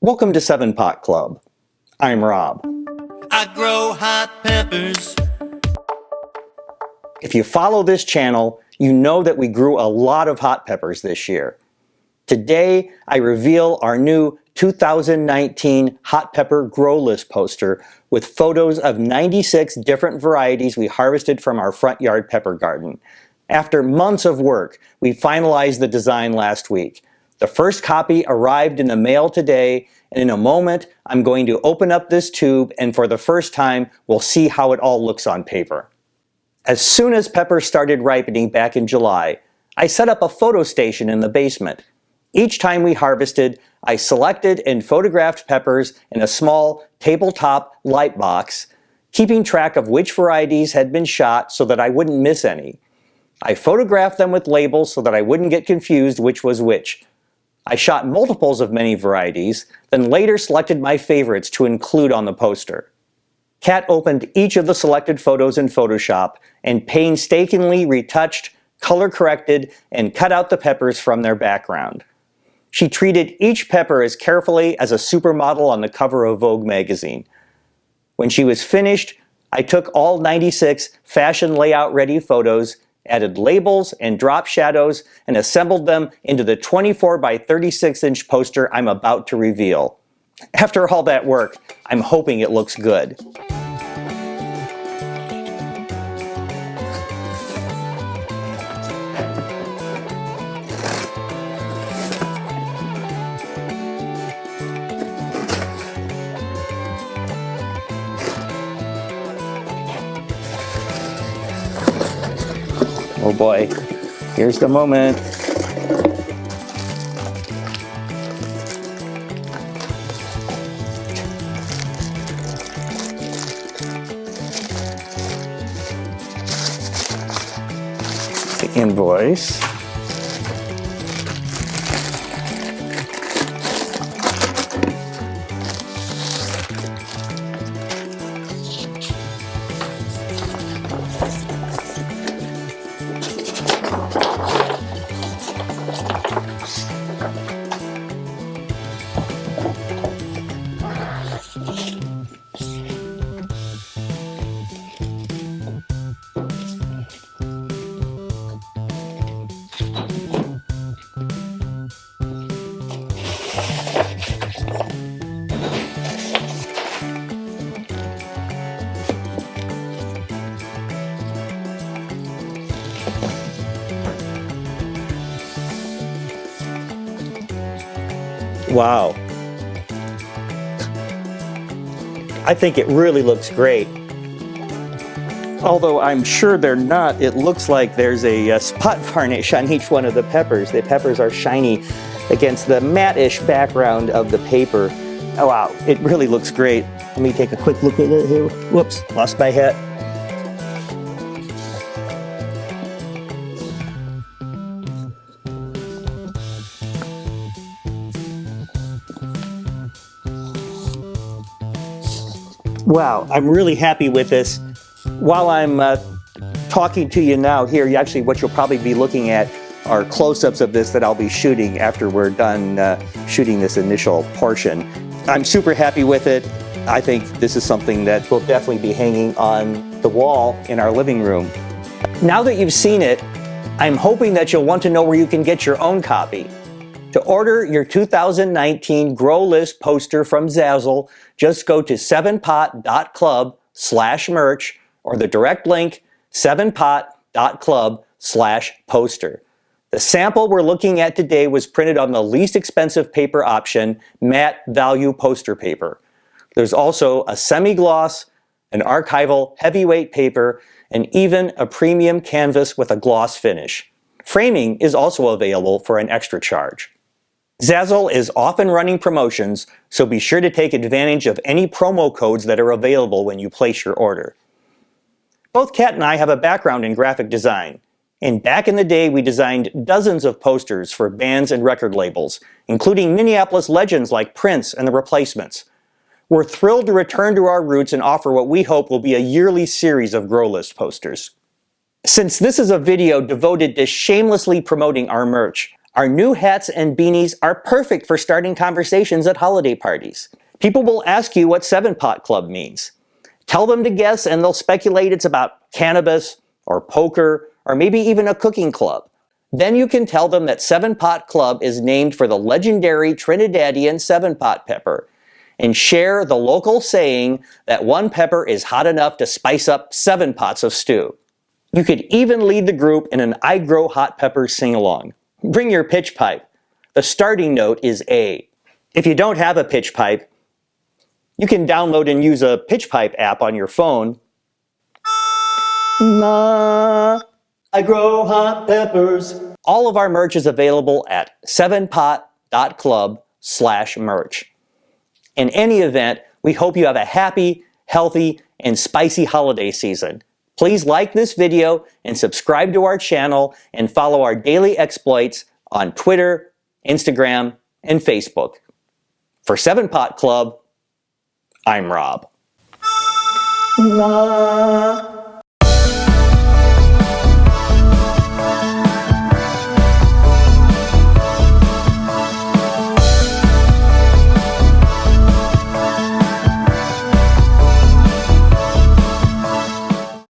Welcome to 7 Pot Club. I'm Rob. I grow hot peppers. If you follow this channel, you know that we grew a lot of hot peppers this year. Today, I reveal our new 2019 Hot Pepper Grow List poster with photos of 96 different varieties we harvested from our front yard pepper garden. After months of work, we finalized the design last week. The first copy arrived in the mail today, and in a moment, I'm going to open up this tube, and for the first time, we'll see how it all looks on paper. As soon as peppers started ripening back in July, I set up a photo station in the basement. Each time we harvested, I selected and photographed peppers in a small tabletop light box, keeping track of which varieties had been shot so that I wouldn't miss any. I photographed them with labels so that I wouldn't get confused which was which. I shot multiples of many varieties, then later selected my favorites to include on the poster. Kat opened each of the selected photos in Photoshop and painstakingly retouched, color-corrected, and cut out the peppers from their background. She treated each pepper as carefully as a supermodel on the cover of Vogue magazine. When she was finished, I took all 96 fashion layout-ready photos, added labels and drop shadows, and assembled them into the 24 by 36-inch poster I'm about to reveal. After all that work, I'm hoping it looks good. Oh boy, here's the moment. The invoice. Wow. I think it really looks great. Although I'm sure they're not, it looks like there's a spot varnish on each one of the peppers. The peppers are shiny against the matte-ish background of the paper. Oh wow, it really looks great. Let me take a quick look at it here. Whoops, lost my hat. Wow, I'm really happy with this. While I'm talking to you now here, what you'll probably be looking at are close-ups of this that I'll be shooting after we're done shooting this initial portion. I'm super happy with it. I think this is something that will definitely be hanging on the wall in our living room. Now that you've seen it, I'm hoping that you'll want to know where you can get your own copy. To order your 2019 Grow List poster from Zazzle, just go to 7pot.club/merch or the direct link 7pot.club/poster. The sample we're looking at today was printed on the least expensive paper option, matte value poster paper. There's also a semi-gloss, an archival heavyweight paper, and even a premium canvas with a gloss finish. Framing is also available for an extra charge. Zazzle is often running promotions, so be sure to take advantage of any promo codes that are available when you place your order. Both Kat and I have a background in graphic design, and back in the day we designed dozens of posters for bands and record labels, including Minneapolis legends like Prince and The Replacements. We're thrilled to return to our roots and offer what we hope will be a yearly series of Grow List posters. Since this is a video devoted to shamelessly promoting our merch, Our new hats and beanies are perfect for starting conversations at holiday parties. People will ask you what 7-Pot Club means. Tell them to guess and they'll speculate it's about cannabis or poker or maybe even a cooking club. Then you can tell them that 7-Pot Club is named for the legendary Trinidadian 7-pot pepper and share the local saying that one pepper is hot enough to spice up 7 pots of stew. You could even lead the group in an I Grow Hot Peppers sing-along. Bring your pitch pipe. The starting note is A. If you don't have a pitch pipe, you can download and use a pitch pipe app on your phone. I grow hot peppers. All of our merch is available at 7pot.club/merch. In any event, we hope you have a happy, healthy, and spicy holiday season. Please like this video and subscribe to our channel and follow our daily exploits on Twitter, Instagram, and Facebook. For 7-Pot Club, I'm Rob.